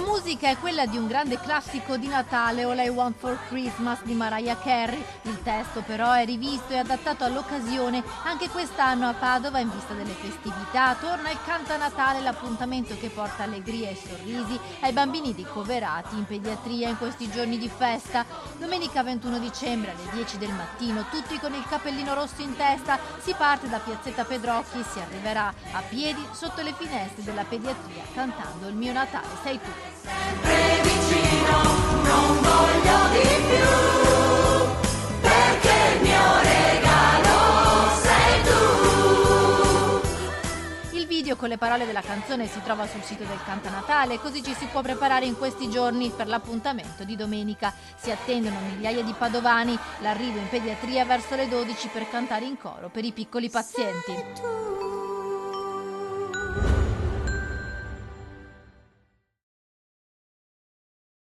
musica è quella di un grande classico di Natale, All I Want for Christmas di Mariah Carey. Il testo però è rivisto e adattato all'occasione. Anche quest'anno a Padova, in vista delle festività, torna il Canta Natale, l'appuntamento che porta allegria e sorrisi ai bambini ricoverati in pediatria in questi giorni di festa. Domenica 21 dicembre alle 10 del mattino, tutti con il cappellino rosso in testa, si parte da Piazzetta Pedrocchi e si arriverà a piedi sotto le finestre della pediatria cantando Il mio Natale sei tu. Sempre vicino, non voglio di più, perché il mio regalo sei tu. Il video con le parole della canzone si trova sul sito del Canta Natale, così ci si può preparare in questi giorni per l'appuntamento di domenica. Si attendono migliaia di padovani, l'arrivo in pediatria verso le 12 per cantare in coro per i piccoli pazienti.